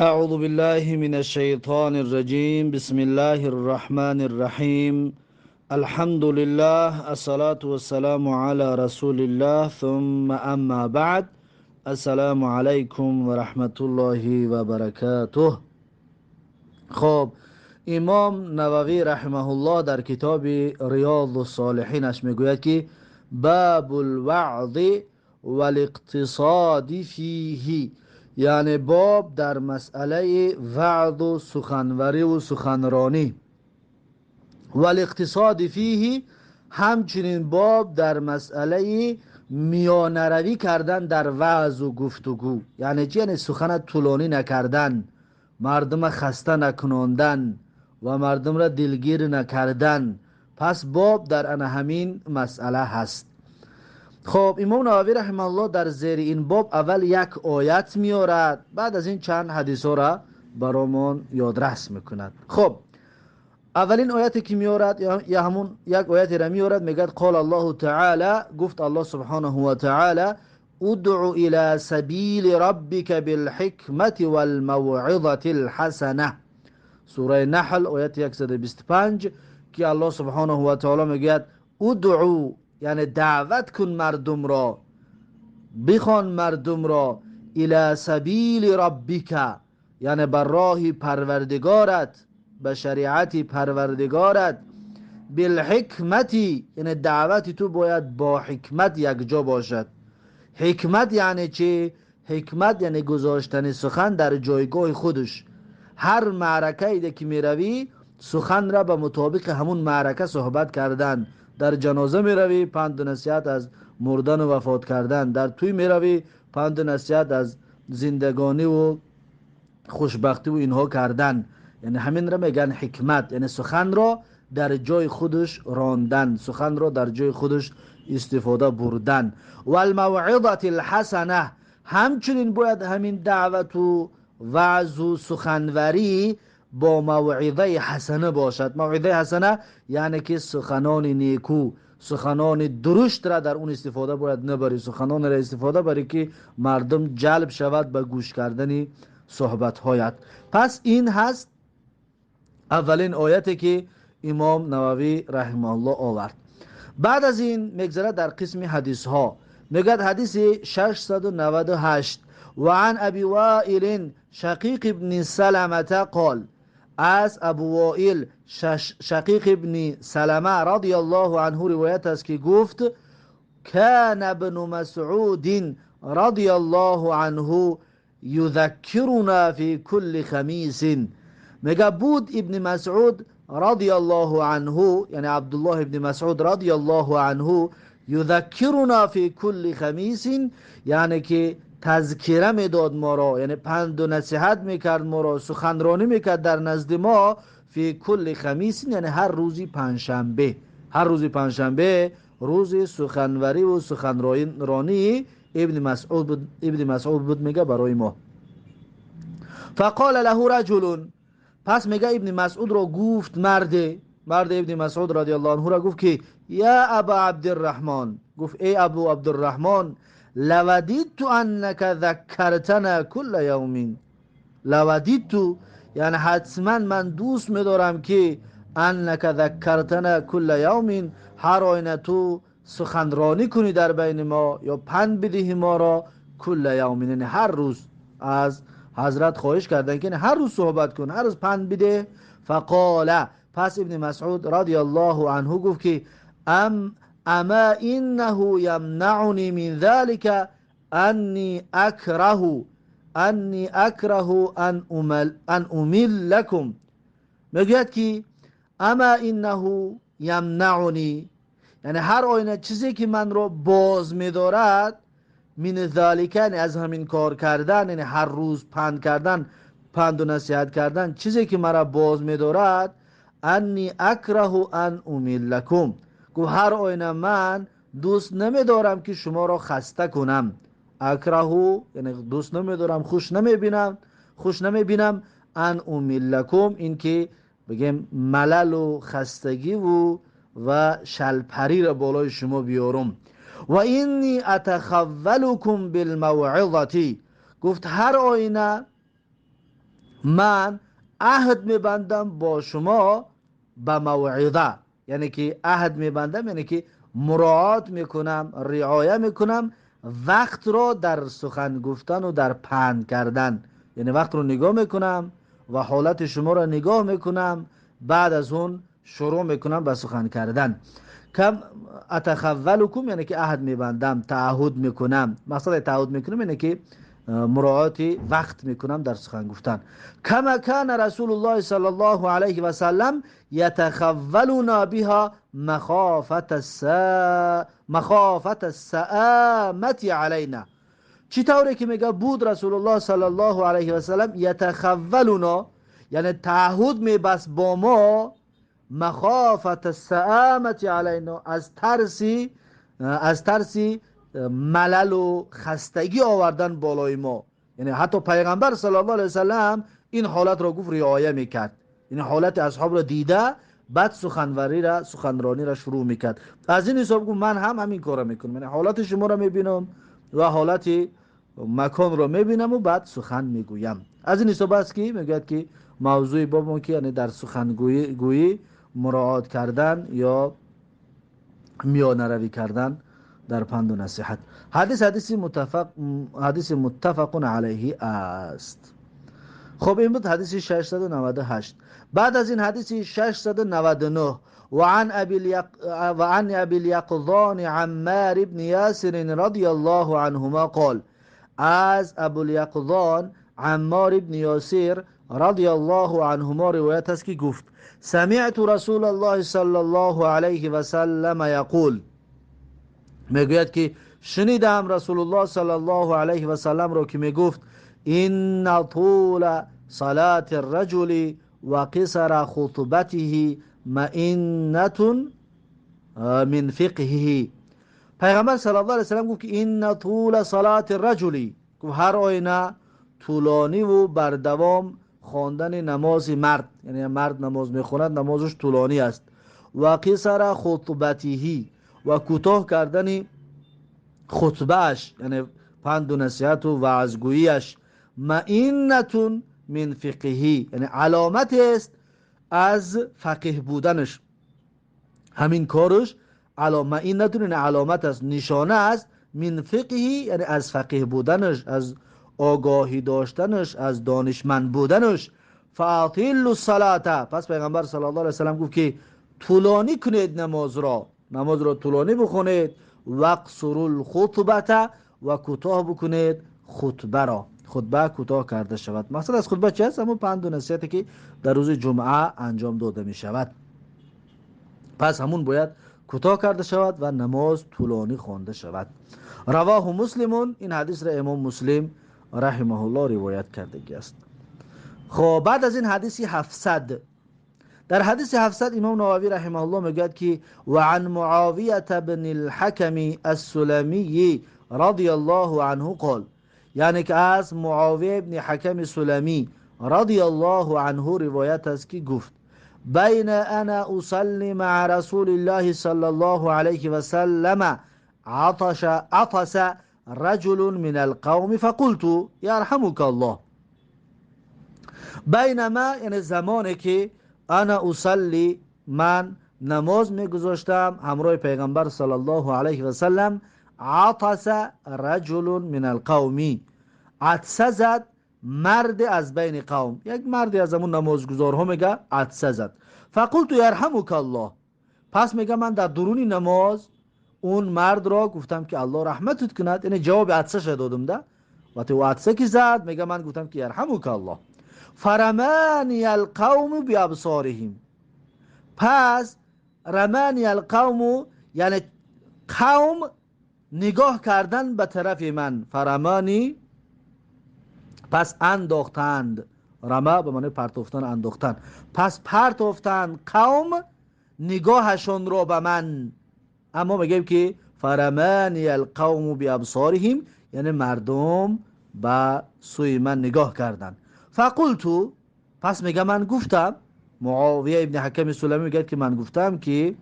أعوذ بالله من الشيطان الرجيم. بسم الله الرحمن الرحيم. الحمد لله، الصلاة والسلام على رسول الله، ثم أما بعد. السلام عليكم ورحمة الله وبركاته. خب، امام نووی رحمه الله در کتاب ریاض الصالحینش میگوید که باب الوعظ والاقتصاد فیه، یعنی باب در مسئله وعظ و سخنوری و سخنرانی، والاقتصاد فیه، همچنین باب در مسئله میانروی کردن در وعظ و گفتگو. یعنی چی؟ یعنی سخن طولانی نکردن، مردم خسته نکناندن و مردم را دلگیر نکردن. پس باب در ان همین مسئله هست. خب، امام نووی رحمه الله در زیر این باب اول یک آیت میارد، بعد از این چند حدیث را برامون یادرس میکند. خب، اولین آیتی که میارد یا همون یک آیتی را میارد، میگد قال الله تعالی، گفت الله سبحانه و تعالی ادع الى سبیل ربک بالحکمت والموعظة الحسنه. سوره نحل آیت 125 که الله سبحانه و تعالی میگد ادعو، یعنی دعوت کن مردم را، بخوان مردم را، الى سبیل ربک، یعنی بر راه پروردگارت، به شریعت پروردگارت، بالحکمت، یعنی دعوت تو باید با حکمت یک جا باشد. حکمت یعنی چی؟ حکمت یعنی گذاشتن سخن در جایگاه خودش. هر معرکه ایده که می روی، سخن را به مطابق همون معرکه صحبت کردن. در جنازه می روی، پند و نصیحت از مردن و وفات کردن. در توی می روی، پند و نصیحت از زندگانی و خوشبختی و اینها کردن. یعنی همین را میگن حکمت، یعنی سخن را در جای خودش راندن، سخن را در جای خودش استفاده بردن. و الموعظة الحسنه، همچنین باید همین دعوت و وعظ و سخنوری با موعظه حسنه باشد. موعظه حسنه یعنی که سخنان نیکو، سخنان درشت را در اون استفاده باید نبری، سخنان را استفاده بری که مردم جلب شود به گوش کردن صحبت هایت. پس این هست اولین آیتی که امام نووی رحمه الله آورد. بعد از این میگذره در قسم حدیث ها، میگد حدیث 698 و عن ابی وائل شقیق ابن سلمة قال، از ابو وائل شقیق ابن سلمه رضی الله عنه روایت است که گفت کان ابن مسعود رضی الله عنه یذکرنا فی کل خمیس. میگه بود ابن مسعود رضی الله عنه، یعنی عبدالله ابن مسعود رضی الله عنه، یذکرنا فی کل خمیس، یعنی که تذکره میداد ما را، یعنی پند و نصیحت میکرد ما را، سخنرانی میکرد در نزد ما، فی کل خمیس یعنی هر روزی پنجشنبه. هر روزی پنجشنبه روز سخنوری و سخنرانی ابن مسعود بود میگه برای ما. فقال له رجل، پس میگه ابن مسعود را گفت مرد ابن مسعود رضی الله عنه را گفت که یا ابا عبدالرحمن، گفت ای ابو عبدالرحمن، لودیت انک ذکرتنا کل یوم. لودیت یعنی حتما من دوست میدارم که انک ذکرتنا کل یوم، هر آینه تو سخنرانی کنی در بین ما یا پند بدهی ما را، کل یوم یعنی هر روز. از حضرت خواهش کردن که هر روز صحبت کن، هر روز پند بده. فقال، پس ابن مسعود رضی الله عنه گفت که اما انه یمنعنی من ذلك انی اکره ان امل لكم. میگوید که اما انه یمنعنی، یعنی هر آینه چیزی که من را باز می‌دارد، من ذالک یعنی از همین کار کردن، یعنی هر روز پند کردن، پند و نصیحت کردن، چیزی که مرا باز می‌دارد، انی اکره ان امل لكم، گفت هر آینه من دوست نمی‌دارم که شما را خسته کنم. اکره یعنی دوست نمی‌دارم، خوش نمی‌بینم، ان امل لكم این که بگیم ملل و خستگی و شلپری را بالای شما بیارم. و اینی اتخولکم بالموعظه، گفت هر آینه من عهد میبندم با شما به موعظه. یعنی که عهد میبندم یعنی که مراعات میکنم، رعایت میکنم وقت رو در سخن گفتن و در پند کردن. یعنی وقت رو نگاه میکنم و حالت شما رو نگاه میکنم، بعد از اون شروع میکنم به سخن کردن. کم اتخولکم یعنی که عهد میبندم، تعهد میکنم. مقصد تعهد میکنم یعنی که مراعات وقت میکنم در سخن گفتن. کما کان رسول الله صلی الله علیه و سلم یتخولنا بها مخافت السآمت علینا. چطوره که میگه بود رسول الله صلی الله علیه و سلم یتخولنا، یعنی تعهد میبست با ما، مخافت السآمت علینا، از ترسی ملل و خستگی آوردن بالای ما. یعنی حتی پیغمبر صلی الله علیه وسلم این حالت را گفت رعایت میکرد. این حالت اصحاب را دیده بعد سخنرانی را شروع میکرد. از این حساب گفت من هم همین کار را میکنم، یعنی حالت شما را میبینم و حالت مکان را میبینم و بعد سخن میگویم. از این حساب است که میگوید که موضوع بابم که یعنی در سخنگویی مراعات کردن یا میانه روی کردن در پند و نصیحت. حدیث متفق علیه است. خب این بود حدیث 698. بعد از این حدیث 699 وعن ابي اليقظان عمار بن ياسر رضي الله عنهما قال، از ابو الیقظان عمار بن یاسر رضی الله عنهما روایت است که گفت سمعت رسول الله صلی الله علیه و سلم یقول، میگوید که شنیدم رسول الله صلی الله علیه و سلم را که میگفت ان طول صلاة الرجل و قصر خطبته مئنة من فقهه. پیغمبر صلی الله علیه و سلم گفت که این طول صلاة الرجل، گفت هر آینه طولانی و بردوام خواندن نماز مرد، یعنی مرد نماز میخواند نمازش طولانی است، و قصر خطبته و کوتاه کردن خطبهش یعنی پند و نصیحت و وعظگوییش، مئنة من فقهه یعنی علامت است از فقیه بودنش. همین کارش مئنة یعنی علامت است، نشانه است، من فقهه یعنی از فقیه بودنش، از آگاهی داشتنش، از دانشمند بودنش. فاطیلوا الصلاة، پس پیغمبر صلی الله علیه و سلم گفت که طولانی کنید نماز را طولانی بخونید، وقصروا الخطبه و کوتاه بکنید خطبه را، خطبه کوتاه کرده شود. مقصد از خطبه چه است؟ همون پند و نصیحتی که در روز جمعه انجام داده می شود. پس همون باید کوتاه کرده شود و نماز طولانی خوانده شود. رواه مسلمون، این حدیث را امام مسلم رحمه الله روایت کرده است. خب بعد از این حدیث 700، در حدیث 700 امام نووی رحمه الله میگوید که وعن معاویه بن الحکم السلمی رضی الله عنه قال، یعنی که از معاویه بن حکم سلمی رضی الله عنه روایت است که گفت بین انا اصلی مع رسول الله صلی الله علیه و سلم عطس رجل من القوم فقلت یرحمک الله. بینما یعنی زمانی که انا اصلی من نماز میگذاشتم همراه پیغمبر صلی الله علیه و سلم، عطس رجل من القوم، عطسه زد مرد از بین قوم، یک مردی از همون نمازگزارها میگه عطسه زد. فقلت یرحمک الله، پس میگه من در درون نماز اون مرد را گفتم که الله رحمتت کند، یعنی جواب عطسه شد دادم ده. وقتی او عطسه که زد میگه من گفتم که یرحمک الله. فرمانی القوم بابصارهم، پس رمانی القوم یعنی قوم نگاه کردن به طرف من، فرمانی پس انداختند، رما به معنی پرتافتن، انداختن، پس پرتافتند قوم نگاهشون را به من. اما میگیم که فرمانی القوم بابصارهم یعنی مردم به سوی من نگاه کردند. فقلتو، پس میگه من گفتم، معاویه ابن حکم سلمی میگه که من گفتم که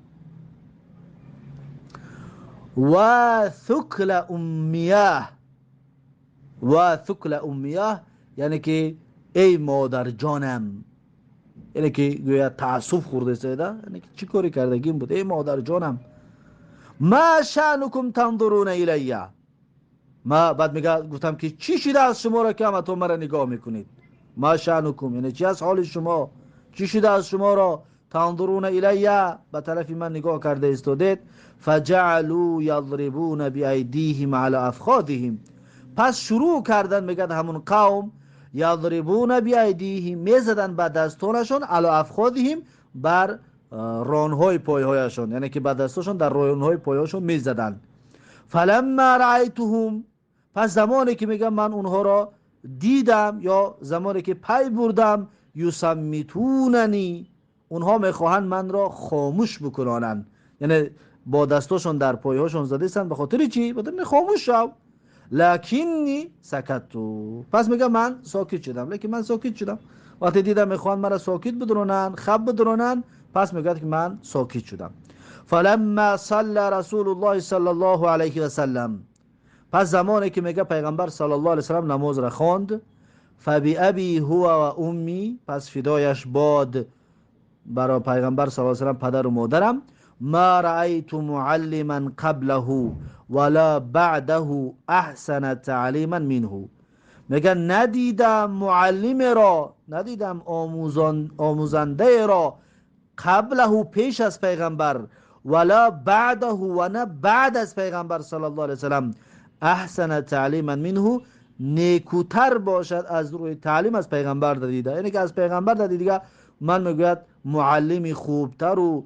و ثقل امیه یعنی که ای مادر جانم، یعنی که گویا تعصف خورده سیده، یعنی که چی کاری کردگیم بود، ای مادر جانم، ما شأنکم تنظرون الیه، ما بعد میگه گفتم که چی شده از شما را که همه تو مرا نگاه میکنید، ما شأنکم یعنی چی از حال شما، چی شده از شما را تنظرون الیه به طرف من نگاه کرده استودید. فجعلوا یضربون بایدیهم علی افخاذهم، پس شروع کردن میگه همون قوم یضربون بایدیهم، میزدن با دستانشون علی افخاذهم بر رانهای پایهایشون، یعنی که با دستاشون در رانهای پایهاشون میزدن. فلما رأیتهم، پس زمانی که میگم من اونها را دیدم یا زمانی که پی بردم، یسمیتوننی، اونها میخواهند من را خاموش بکنانند، یعنی با دستاشون در پایهاشون زدیستن، به خاطر چی؟ به خاطر خاموش شو. لکنی سکتو، پس میگم من ساکت شدم، لیکن من ساکت شدم وقتی دیدم میخوان مرا ساکت بدرونن، خب بدرونن، پس میگه که من ساکت شدم. فلما صلى رسول الله صلی الله علیه و سلم، پس زمانی که میگه پیغمبر صلی الله علیه و سلم نماز را خواند، فبأبی هو و امی، پس فدایش باد برای پیغمبر صلی الله علیه و سلم پدر و مادرم، ما رأیت معلما قبله ولا بعده احسن تعلیما منه، میگه ندیدم معلم را، ندیدم آموزنده را، قبله پیش از پیغمبر، ولا بعده و نه بعد از پیغمبر صلی الله علیه وسلم، احسن تعلیما منه، نیکوتر باشد از روی تعلیم از پیغمبر دیده، یعنی که از پیغمبر دیگه من میگوید معلمی خوبتر و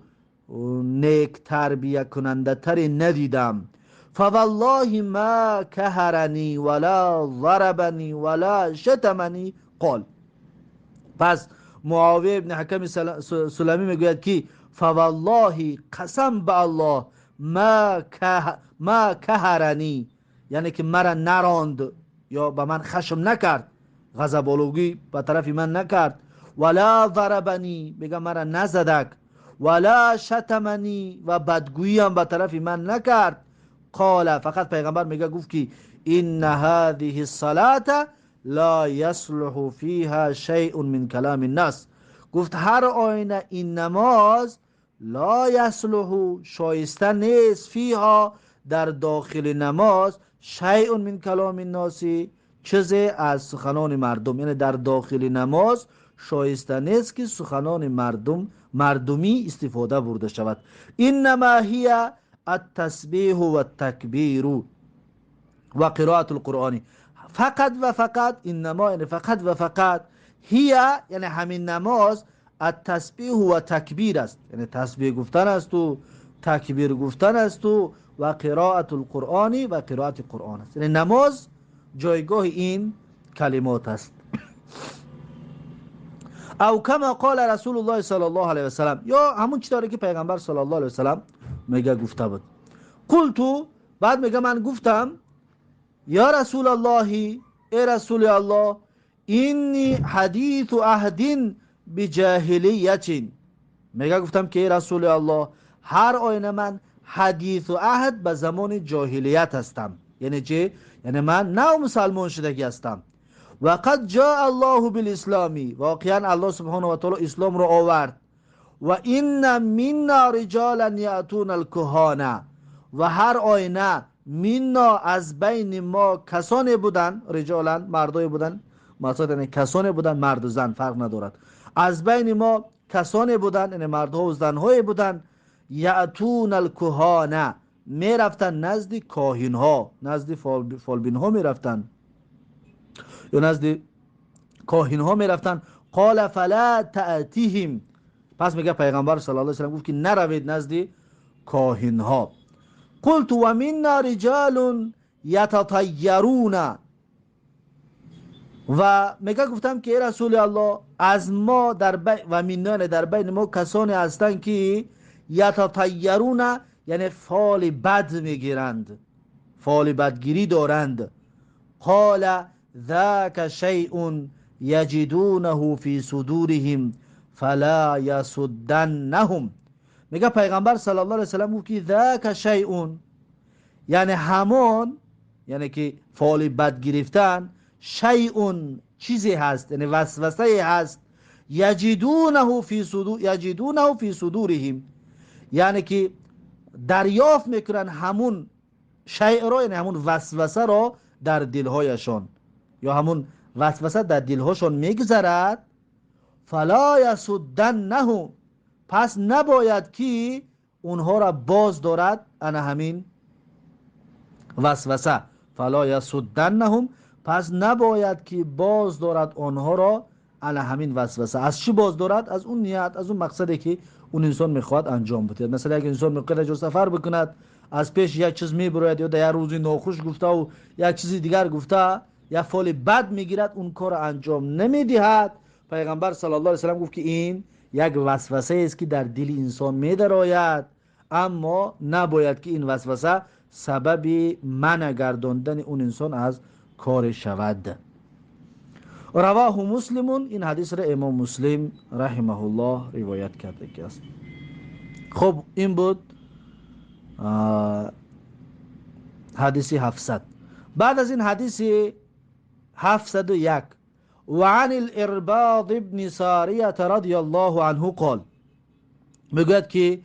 نیک تربیه کننده تری ندیدم. فوالله ما کهرنی ولا ضربنی ولا شتمنی قال، پس معاویه ابن حکم سلمی میگوید که فوالله قسم به الله ما کهرنی، یعنی که مرا نراند یا به من خشم نکرد، غضب آلودگی به طرف من نکرد، ولا ضربنی میگه مرا نزدک، ولا شتمنی و بدگویی هم به طرف من نکرد. قال، فقط پیغمبر میگه گفت که ان هذه الصلاه لا يصلح فيها شيء من كلام الناس، گفت هر آینه این نماز لا يصلح شایسته نیست، فیها در داخل نماز، شیء من کلام الناس چیزی از سخنان مردم، یعنی در داخل نماز شایسته نیست که سخنان مردمی استفاده برده شود. انما هي التسبیح و التکبیر و قراءت القرآن، فقط و فقط، انما یعنی فقط و فقط، هی یعنی همین نماز، التسبیح و تکبیر است، یعنی تسبیح گفتن است و تکبیر گفتن است و قراءت القرآن و قراءت قرآن است، یعنی نماز جایگاه این کلمات است. او کما قال رسول الله صلی الله علیه و سلم، یا همون چیزی که پیغمبر صلی الله علیه و سلم میگه گفته بود. قلتو، بعد میگه من گفتم، یا رسول الله، ای رسول الله، اینی حدیث عهد بجاهلیت، میگه گفتم که ای رسول الله، هر آینه من حدیث و عهد به زمان جاهلیت هستم، یعنی چه؟ یعنی من نو مسلمان شدگی هستم. و قد جاء الله بالاسلامی، واقعا الله سبحانه و تعالی اسلام رو آورد. و این منا رجالا یاتون الکهانه، و هر آینه منا از بین ما کسانی بودن، رجالا مردای بودن، مثلا کسانی بودن، مرد و زن فرق ندارد، از بین ما کسانی بودن، یعنی مردها و زنهای بودن، یاتون الکهانه، میرفتن نزد کاهن ها، نزد فالبین ها میرفتن یا نزد کاهن ها میرفتن. قال فلا تأتیهم، پس میگه پیغمبر صلی الله علیه و سلم گفت که نروید نزد کاهن ها. قلت و منا رجال یتطیرون، و میگه گفتم که رسول الله، از ما و منان در بین ما کسانی هستند که یتطیرون، یعنی فال بد میگیرند، فال بدگیری دارند. قال ذاک شیء یجدونه فی صدورهم فلا یصدنهم، میگه پیغمبر صلی الله علیه و سلم گفت که ذاک شیء، یعنی همان، یعنی که فال بد گرفتن، شیء چیزی هست، یعنی وسوسه هست، یجدونه فی صدورهم، یعنی که دریافت میکنن همون شیء را، یعنی همون وسوسه را در دلهایشان، یا همون وسوسه در دلهاشون میگذرد. فلا یسدنهم، پس نباید که اونها را باز دارد ان همین وسوسه. فلا یسدنهم، پس نباید که باز دارد آنها را ان همین وسوسه. از چی باز دارد؟ از اون نیت، از اون مقصدی که اون انسان میخواد انجام بده. مثلا اگه انسان میخواد جو سفر بکند، از پیش یک چیز میبرد یا در روزی ناخوش گفته و یک چیزی دیگر گفته، یا فال بد میگیرد، اون کار انجام نمیدهد. پیغمبر صلی الله علیه و سلم گفت که این یک وسوسه است که در دل انسان میدراید، اما نباید که این وسوسه سبب منع گرداندن اون انسان از کار شود. رواه مسلمون، این حدیث را امام مسلم رحمه الله روایت کرده است. خب این بود حدیث 700. بعد از این حدیث 701، وعن الارباض ابن ساریه رضی الله عنه قال، میگوید که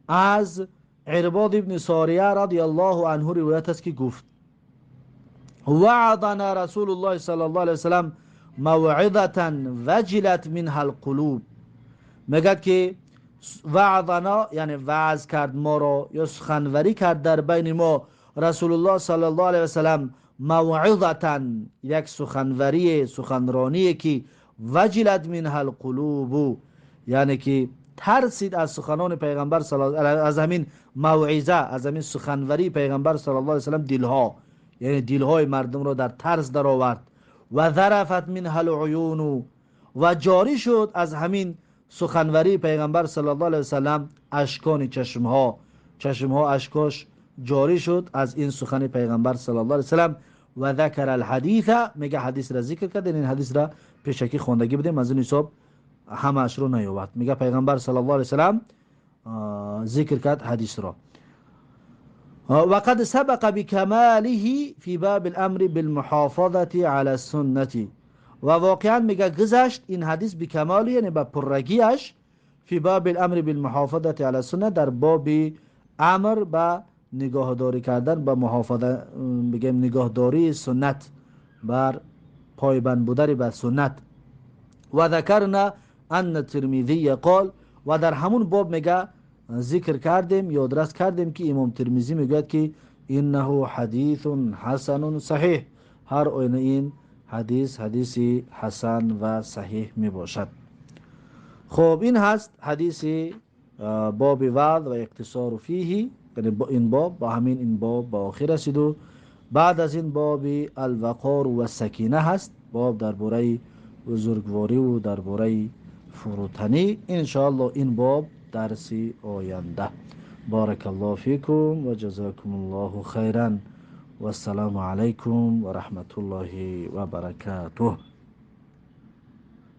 از عرباض ابن ساریه رضی الله عنه روایت است که گفت وعظنا رسول الله صلی الله علیه وسلم موعظه وجلت منها القلوب. میگد که وعظنا یعنی وعظ کرد ما را، یا سخنوری کرد در بین ما رسول الله صلی الله علیه وسلم موعظه، یک سخنوری، سخنرانی که وجلت منها القلوب، یعنی که ترسید از سخنان پیغمبر صلی الله علیه، از همین موعظه، از همین سخنوری پیغمبر صلی الله علیه وسلم دلها، یعنی دلهای مردم را در ترس در آورد. و ذرفت منها العیون، و جاری شد از همین سخنوری پیغمبر صلی الله علیه وسلم اشکان چشمها اشکاش جاری شد از این سخن پیغمبر صلی الله علیه وسلم. و ذکر الحدیث، میگه حدیث را ذکر کرد. این حدیث را پیشکی خوندگی بدیم، از این حساب همه اش رو نیاورد. میگه پیغمبر صلی الله علیه وسلم ذکر کرد حدیث را. وقد سبق بكماله في باب الامر بالمحافظه على السنه، و واقعا میگه گذشت این حدیث بکمالی، یعنی با پررگیش، فی باب الامر بالمحافظه علی السنه، در باب امر با نگاهداری کردن، با محافظه، بگیم نگاهداری سنت، بر پایبند بودن به سنت. و ذکرنا ان ترمذی قال، و در همون باب میگه ذکر کردیم، یادرس کردیم که امام ترمذی میگه که انه حدیث حسن صحیح، هر آینه این حدیث حسن و صحیح می باشد. خب این هست حدیث باب وعظ و اقتصار فیه، یعنی این باب با همین این باب با آخر رسید. و بعد از این باب الوقار و سکینه هست، باب درباره بزرگواری و درباره فروتنی. انشاءالله این باب درس آینده. بارک الله فیکم و جزاکم الله خیرا و السلام علیکم و رحمت الله و برکاته.